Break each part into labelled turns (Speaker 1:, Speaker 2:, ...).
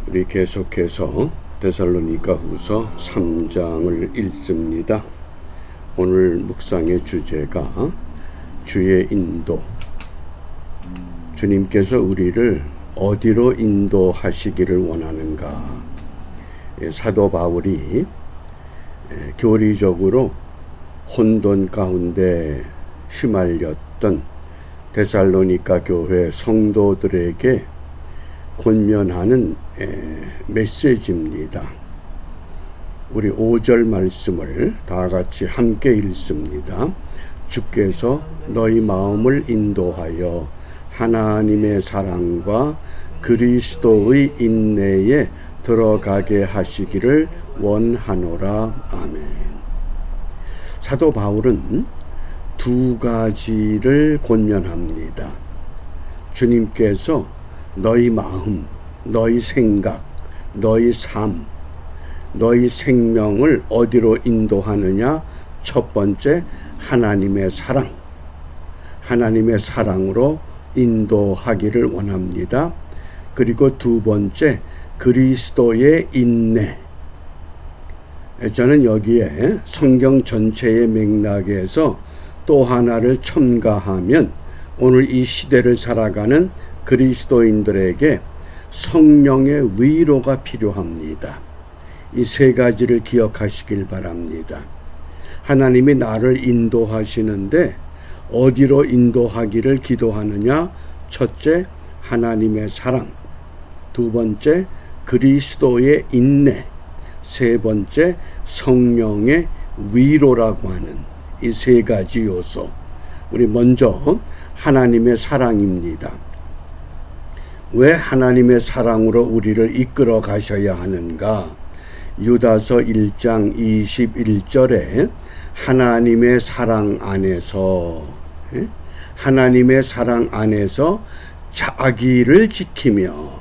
Speaker 1: 우리 계속해서 데살로니가후서 3장을 읽습니다. 오늘 묵상의 주제가 주의 인도. 주님께서 우리를 어디로 인도하시기를 원하는가? 사도 바울이 교리적으로 혼돈 가운데 휘말렸던 데살로니가 교회 성도들에게 권면하는 메시지입니다. 우리 5절 말씀을 다 같이 함께 읽습니다. 주께서 너희 마음을 인도하여 하나님의 사랑과 그리스도의 인내에 들어가게 하시기를 원하노라. 아멘. 사도 바울은 두 가지를 권면합니다. 주님께서 너희 마음, 너희 생각, 너희 삶, 너희 생명을 어디로 인도하느냐? 첫 번째, 하나님의 사랑. 하나님의 사랑으로 인도하기를 원합니다. 그리고 두 번째, 그리스도의 인내. 저는 여기에 성경 전체의 맥락에서 또 하나를 첨가하면 오늘 이 시대를 살아가는 그리스도인들에게 성령의 위로가 필요합니다. 이 세 가지를 기억하시길 바랍니다. 하나님이 나를 인도하시는데 어디로 인도하기를 기도하느냐? 첫째, 하나님의 사랑. 두 번째, 그리스도의 인내. 세 번째, 성령의 위로라고 하는 이 세 가지 요소. 우리 먼저 하나님의 사랑입니다. 왜 하나님의 사랑으로 우리를 이끌어 가셔야 하는가? 유다서 1장 21절에 하나님의 사랑 안에서 하나님의 사랑 안에서 자기를 지키며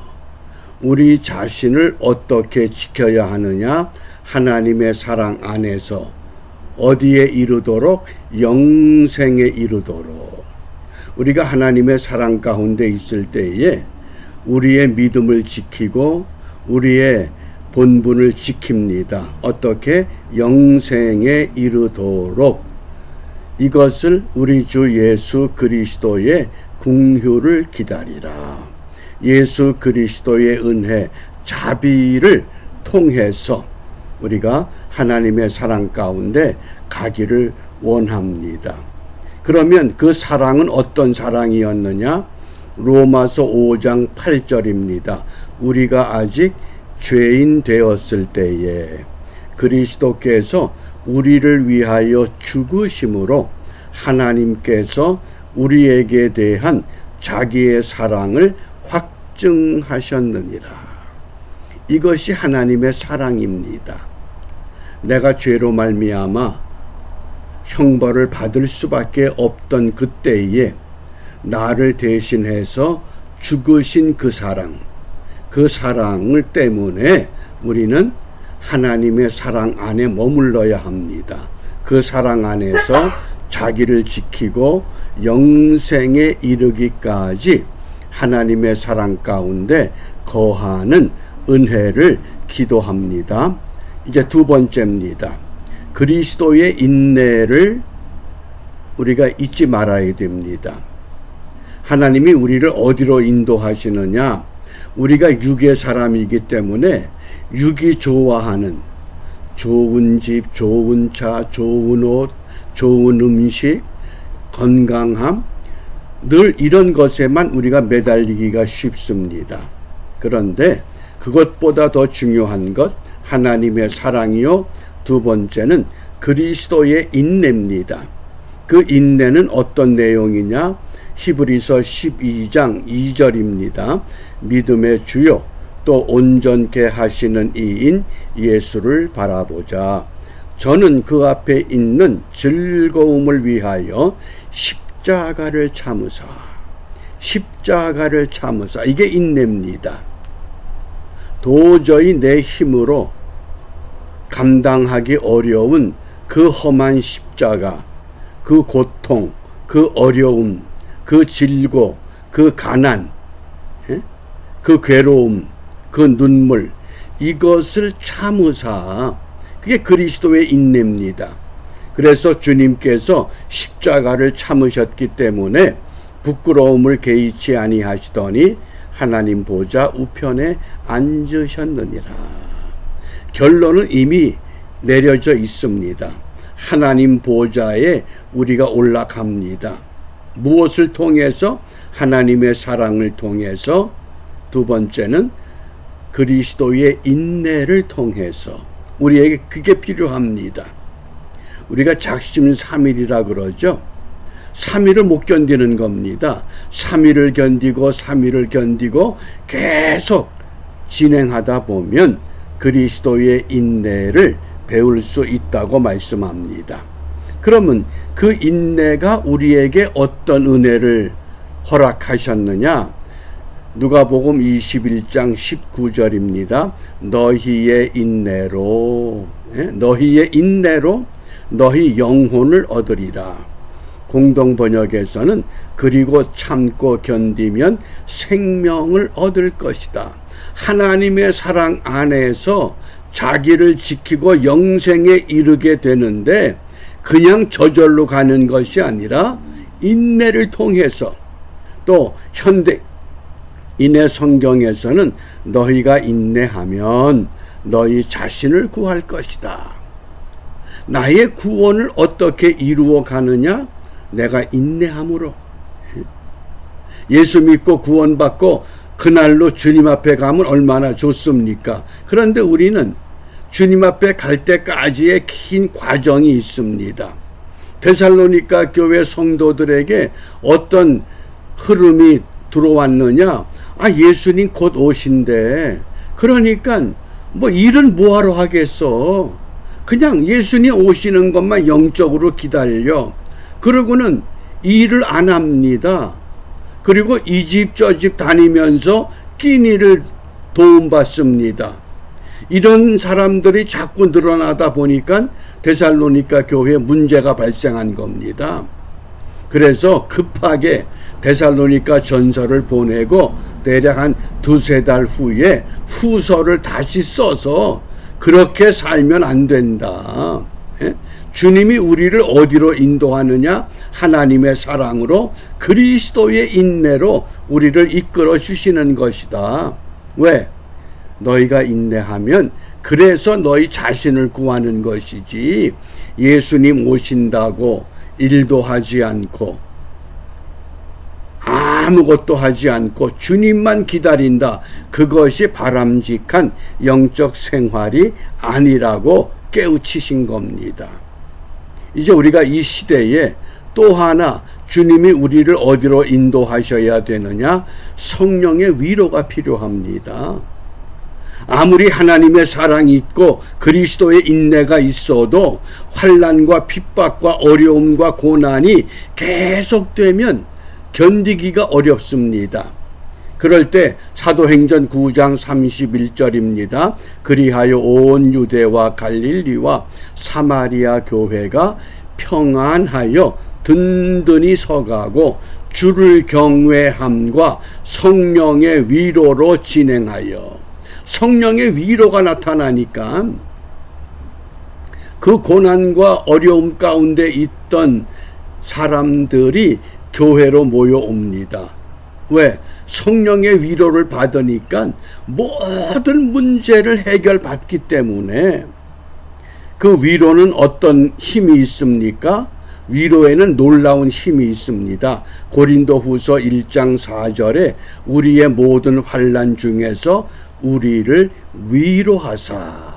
Speaker 1: 우리 자신을 어떻게 지켜야 하느냐? 하나님의 사랑 안에서 어디에 이르도록? 영생에 이르도록. 우리가 하나님의 사랑 가운데 있을 때에 우리의 믿음을 지키고 우리의 본분을 지킵니다. 어떻게? 영생에 이르도록. 이것을 우리 주 예수 그리스도의 긍휼을 기다리라. 예수 그리스도의 은혜, 자비를 통해서 우리가 하나님의 사랑 가운데 가기를 원합니다. 그러면 그 사랑은 어떤 사랑이었느냐? 로마서 5장 8절입니다. 우리가 아직 죄인 되었을 때에 그리스도께서 우리를 위하여 죽으심으로 하나님께서 우리에게 대한 자기의 사랑을 확증하셨느니라. 이것이 하나님의 사랑입니다. 내가 죄로 말미암아 형벌을 받을 수밖에 없던 그때에 나를 대신해서 죽으신 그 사랑을 때문에 우리는 하나님의 사랑 안에 머물러야 합니다. 그 사랑 안에서 자기를 지키고 영생에 이르기까지 하나님의 사랑 가운데 거하는 은혜를 기도합니다. 이제 두 번째입니다. 그리스도의 인내를 우리가 잊지 말아야 됩니다. 하나님이 우리를 어디로 인도하시느냐? 우리가 육의 사람이기 때문에 육이 좋아하는 좋은 집, 좋은 차, 좋은 옷, 좋은 음식, 건강함, 늘 이런 것에만 우리가 매달리기가 쉽습니다. 그런데 그것보다 더 중요한 것, 하나님의 사랑이요. 두 번째는 그리스도의 인내입니다. 그 인내는 어떤 내용이냐? 히브리서 12장 2절입니다. 믿음의 주요 또 온전케 하시는 이인 예수를 바라보자. 저는 그 앞에 있는 즐거움을 위하여 십자가를 참으사. 이게 인내입니다. 도저히 내 힘으로 감당하기 어려운 그 험한 십자가, 그 고통, 그 어려움, 그 질고, 그 가난, 그 괴로움, 그 눈물, 이것을 참으사, 그게 그리스도의 인내입니다. 그래서 주님께서 십자가를 참으셨기 때문에 부끄러움을 개의치 아니하시더니 하나님 보좌 우편에 앉으셨느니라. 결론은 이미 내려져 있습니다. 하나님 보좌에 우리가 올라갑니다. 무엇을 통해서? 하나님의 사랑을 통해서. 두 번째는 그리스도의 인내를 통해서. 우리에게 그게 필요합니다. 우리가 작심삼일이라 그러죠. 3일을 못 견디는 겁니다. 3일을 견디고 3일을 견디고 계속 진행하다 보면 그리스도의 인내를 배울 수 있다고 말씀합니다. 그러면 그 인내가 우리에게 어떤 은혜를 허락하셨느냐? 누가복음 21장 19절입니다. 너희의 인내로 너희 영혼을 얻으리라. 공동 번역에서는 그리고 참고 견디면 생명을 얻을 것이다. 하나님의 사랑 안에서 자기를 지키고 영생에 이르게 되는데 그냥 저절로 가는 것이 아니라 인내를 통해서, 또 현대인의 성경에서는 너희가 인내하면 너희 자신을 구할 것이다. 나의 구원을 어떻게 이루어 가느냐? 내가 인내함으로. 예수 믿고 구원받고 그날로 주님 앞에 가면 얼마나 좋습니까? 그런데 우리는 주님 앞에 갈 때까지의 긴 과정이 있습니다. 데살로니가 교회 성도들에게 어떤 흐름이 들어왔느냐? 예수님 곧 오신대. 그러니까 일은 뭐하러 하겠어? 그냥 예수님 오시는 것만 영적으로 기다려. 그러고는 일을 안 합니다. 그리고 이 집 저 집 다니면서 끼니를 도움받습니다. 이런 사람들이 자꾸 늘어나다 보니까 데살로니가 교회에 문제가 발생한 겁니다. 그래서 급하게 데살로니가 전서를 보내고 대략 한 두세 달 후에 후서를 다시 써서 그렇게 살면 안 된다. 주님이 우리를 어디로 인도하느냐? 하나님의 사랑으로, 그리스도의 인내로 우리를 이끌어 주시는 것이다. 왜? 너희가 인내하면 그래서 너희 자신을 구하는 것이지, 예수님 오신다고 일도 하지 않고 아무것도 하지 않고 주님만 기다린다. 그것이 바람직한 영적 생활이 아니라고 깨우치신 겁니다. 이제 우리가 이 시대에 또 하나 주님이 우리를 어디로 인도하셔야 되느냐? 성령의 위로가 필요합니다. 아무리 하나님의 사랑이 있고 그리스도의 인내가 있어도 환난과 핍박과 어려움과 고난이 계속되면 견디기가 어렵습니다. 그럴 때 사도행전 9장 31절입니다. 그리하여 온 유대와 갈릴리와 사마리아 교회가 평안하여 든든히 서가고 주를 경외함과 성령의 위로로 진행하여. 성령의 위로가 나타나니까 그 고난과 어려움 가운데 있던 사람들이 교회로 모여옵니다. 왜? 성령의 위로를 받으니까 모든 문제를 해결받기 때문에. 그 위로는 어떤 힘이 있습니까? 위로에는 놀라운 힘이 있습니다. 고린도후서 1장 4절에 우리의 모든 환난 중에서 우리를 위로하사.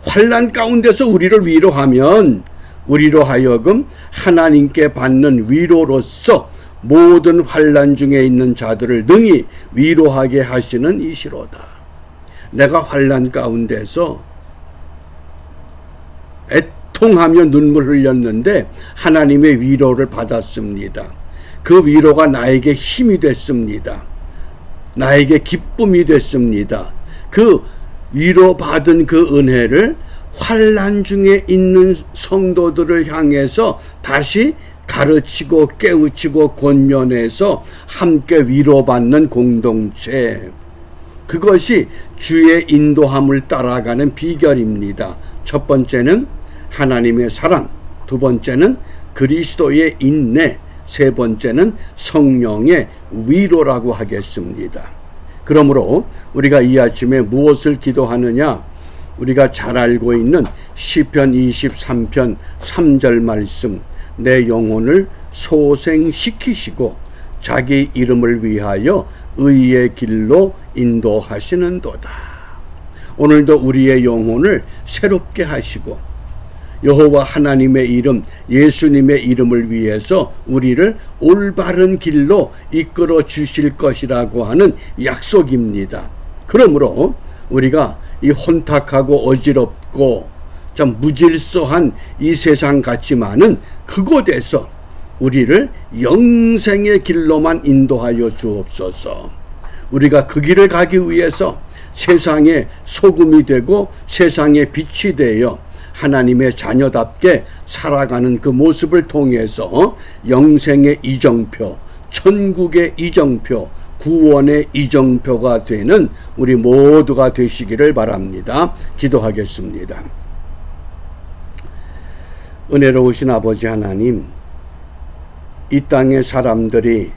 Speaker 1: 환난 가운데서 우리를 위로하면 우리로 하여금 하나님께 받는 위로로서 모든 환난 중에 있는 자들을 능히 위로하게 하시는 이시로다. 내가 환난 가운데서 애통하며 눈물 흘렸는데 하나님의 위로를 받았습니다. 그 위로가 나에게 힘이 됐습니다. 나에게 기쁨이 됐습니다. 그 위로받은 그 은혜를 환난 중에 있는 성도들을 향해서 다시 가르치고 깨우치고 권면해서 함께 위로받는 공동체. 그것이 주의 인도함을 따라가는 비결입니다. 첫 번째는 하나님의 사랑, 두 번째는 그리스도의 인내, 세 번째는 성령의 위로라고 하겠습니다. 그러므로 우리가 이 아침에 무엇을 기도하느냐? 우리가 잘 알고 있는 시편 23편 3절 말씀, 내 영혼을 소생시키시고 자기 이름을 위하여 의의 길로 인도하시는도다. 오늘도 우리의 영혼을 새롭게 하시고 여호와 하나님의 이름, 예수님의 이름을 위해서 우리를 올바른 길로 이끌어 주실 것이라고 하는 약속입니다. 그러므로 우리가 이 혼탁하고 어지럽고 좀 무질서한 이 세상 같지만은 그곳에서 우리를 영생의 길로만 인도하여 주옵소서. 우리가 그 길을 가기 위해서 세상의 소금이 되고 세상의 빛이 되어 하나님의 자녀답게 살아가는 그 모습을 통해서 영생의 이정표, 천국의 이정표, 구원의 이정표가 되는 우리 모두가 되시기를 바랍니다. 기도하겠습니다. 은혜로우신 아버지 하나님, 이 땅의 사람들이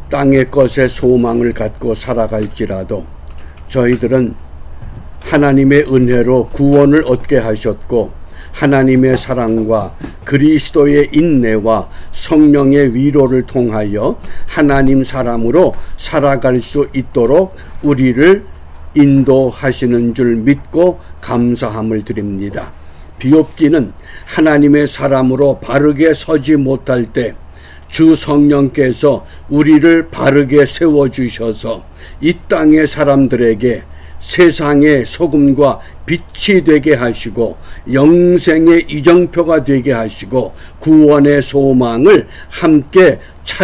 Speaker 1: 땅의 것에 소망을 갖고 살아갈지라도 저희들은 하나님의 은혜로 구원을 얻게 하셨고 하나님의 사랑과 그리스도의 인내와 성령의 위로를 통하여 하나님 사람으로 살아갈 수 있도록 우리를 인도하시는 줄 믿고 감사함을 드립니다. 비옵기는 하나님의 사람으로 바르게 서지 못할 때 주 성령께서 우리를 바르게 세워주셔서 이 땅의 사람들에게 세상의 소금과 빛이 되게 하시고 영생의 이정표가 되게 하시고 구원의 소망을 함께